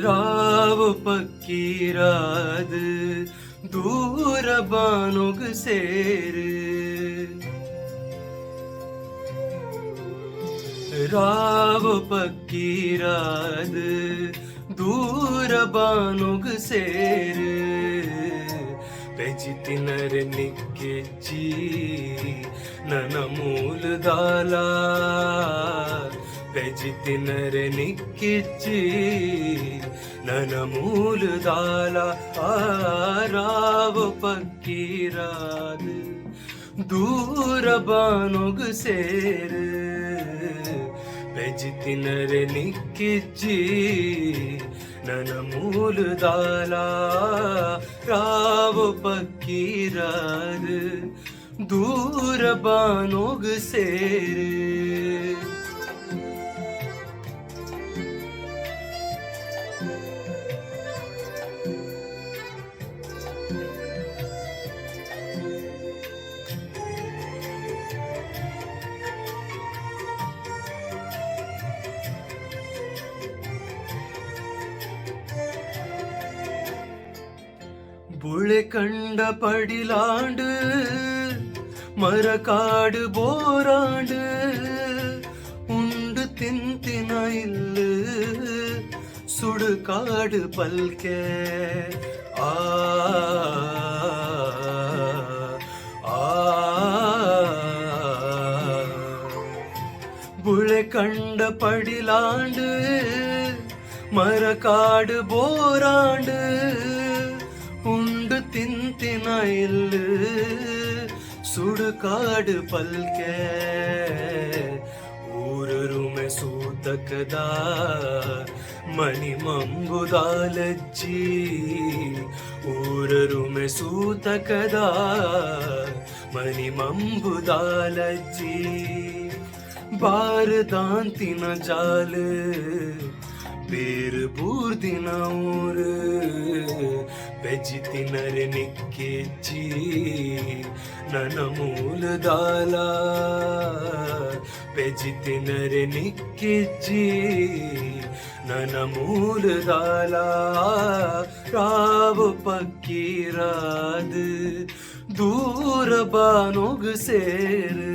ರಾವ ಪಕ್ಕೀರಾದ ದೂರ ಬಾನುಗ್ ಸೇರು राव पक्कीराद दूर बानुग सेर पेजितिनर निक्केची नन मूल दाला पेजितिनर निक्केची नन मूल दाला राव पक्कीराद दूर बानुग सेर ಬೆಜಿತಿನರೆ ನಿಕ್ಕಿಜ್ಜಿ ನನ ಮೂಲದಾಲ ರಾವ ಪಕ್ಕೀರಾದ ದೂರ ಬಾನೋಗ ಸೇರು புழை கண்ட படிலாண்டு மரக்காடு போராண்டு உண்டு தின்தின இல்லு சுடுகாடு பல்கே ஆ புழை கண்ட படிலாண்டு மரக்காடு போராண்டு ಉಂಡು ತಿಂತಿನ ಇಲ್ಲ ಸುಡುಕಾಡು ಪಲ್ಕೆ ಊರರುಮೆ ಸೂತಕದ ಮನಿ ಮಂಬುದಾಲಜ್ಜಿ ಊರರುಮೆ ಸೂತಕದ ಮನಿ ಮಂಬುದಾಲಜ್ಜಿ ಬಾರದಾಂತಿನ ಜಾಲ ಬೇರು ಬೂರ್ದಿನ ಊರು ಬೆಜಿತಿನರ ನಿಕ್ಕೆಜ್ಜಿ ನನ ಮೂಲದಾಲ ಬೆಜಿತಿನರ ನಿಕ್ಕೆಜ್ಜಿ ನನ ಮೂಲದಾಲ ರಾವ ಪಕ್ಕೀರಾದ ದೂರ ಬಾನೋಗ ಸೇರು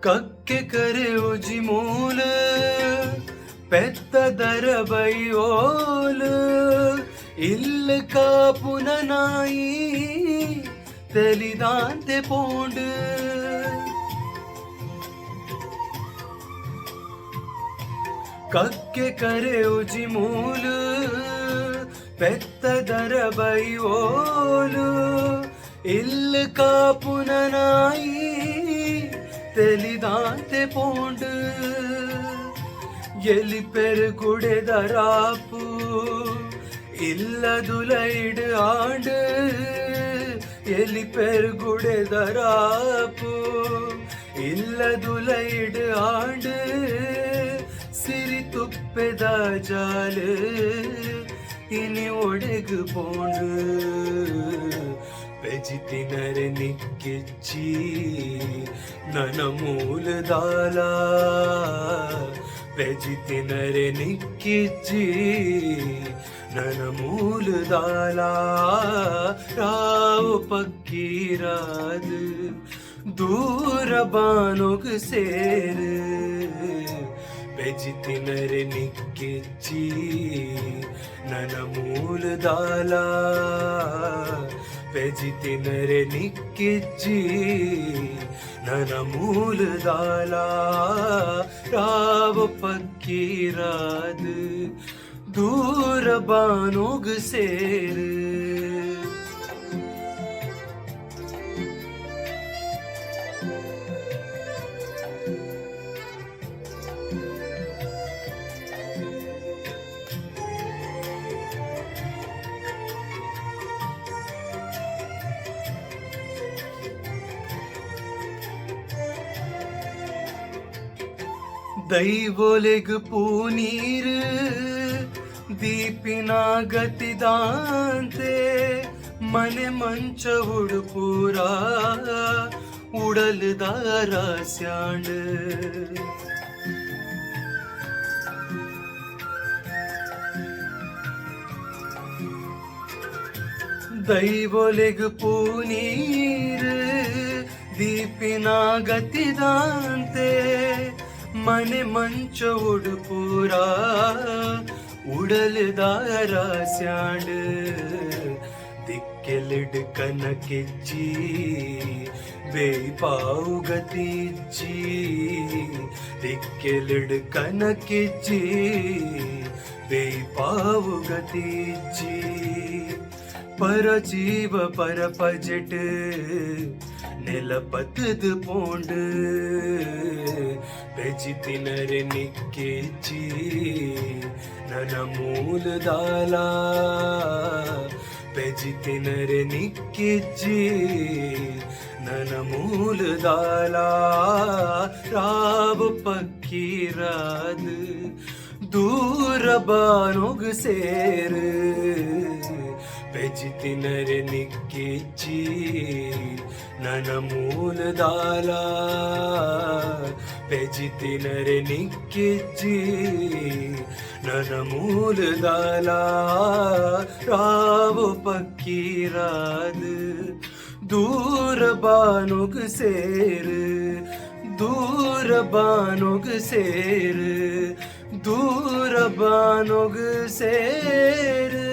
ಕಕ್ಕೆ ಕರೆ ಉಜಿ ಮೂಲ ಪೆತ್ತದರ ಬೈಯೋಲ ಇಲ್ಲ ಕಾಪುನ ನಾಯಿ ತೆಲಿದಾಂತೆ ಪೋಂಡು ಕಕ್ಕೆ ಕರೆ ಉಜಿ ಮೂಲ ಪೆತ್ತದರ ಬೈಯೋಲು ಇಲ್ಲ ಕಾಪುನ ನಾಯಿ ತೆಲಿದಾಂತೆ ಪೋಂಡು ಎಲಿ ಪೆರುಗುಡೆದರಾಪು ಇಲ್ಲದುಲೈಡು ಆಂಡು ಎಲಿ ಪೆರುಗುಡೆದರಾಪು ಇಲ್ಲದುಲೈಡು ಆಂಡು ಸಿರಿ ತುಪ್ಪೆದ ಜಾಲು ಇನಿ ಒಡೆಗು ಪೋಂಡು ಬೆಜಿತಿನರೆ ನಿಕ್ಕೆಜ್ಜಿ ನನ ಮೂಲದಾಲ ಬೆಜಿತಿನರೆ ನಿಕ್ಕೆಜ್ಜಿ ನನ ಮೂಲದಾಲ ರಾವ ಪಕ್ಕೀರಾದ ದೂರ ಬಾನೋಗ ಸೇರು ಬೆಜಿತಿನರೆ ನಿಕ್ಕಿಚ್ಚಿ ನನ್ನ ಮೂಲದಾಲ ಬೆಜಿತಿನರೆ ನಿಕ್ಕಿಚ್ಚಿ ನನ್ನ ಮೂಲದಾಲ ರಾವ ಪಕ್ಕೀರಾದು ದೂರ ಬಾನೋಗ ಸೇರು ದೈವೊಲೆಗ್ ಪೂನೀರ್ ದೀಪಿನ ಗತಿದಾಂತೆ ಮನೆ ಮಂಚ ಉಡುಪೂರ ಉಡಲ್ದಾರ ಸ್ಯಾಂಡ್ ದೈವೊಲೆಗ್ ಪೂನೀರ್ ದೀಪಿನ ಗತಿದಾಂತೆ ಮನೆ ಮಂಚ ಉಡುಪೂರ ಉಡಲ್ದಾರ ಸ್ಯಾಂಡ್ ದಿಕ್ಕೆಲಿಡ್ ಕನಕೆಜ್ಜಿ ಬೇಪಾವು ಗತಿಜ್ಜಿ ದಿಕ್ಕೆಲಿಡ್ ಕನಕೆಜ್ಜಿ ಬೇಪಾವು ಗತಿಜ್ಜಿ ಪರಜೀವ ಪರ ಪಜಟ್ ನೆಲಪತ್ತದ ಪೋಂಡ್ ಬೆಜಿತಿನರೆ ನಿಕ್ಕಿಚ್ಚಿ ನನ್ನ ಮೂಲದಾಲ ಬೆಜಿತಿನರೆ ನಿಕ್ಕಿಚ್ಚಿ ನನ್ನ ಮೂಲದಾಲ ರಾವ ಪಕ್ಕೀರಾದು ದೂರ ಬಾನೋಗ ಸೇರು ಬೆಜಿತಿನರೆ ನಿಕ್ಕಿಚ್ಚಿ ನನ್ನ ಮೂಲದಾಲ ಬೆಜಿತಿನರೆ ನಿಕ್ಕಿಚ್ಚಿ ನನ್ನ ಮೂಲದಾಲ ರಾವ ಪಕ್ಕೀರಾದು ದೂರ ಬಾನೋಗ ಸೇರು ದೂರ ಬಾನೋಗ ಸೇರು ದೂರ ಬಾನೋಗ ಸೇರು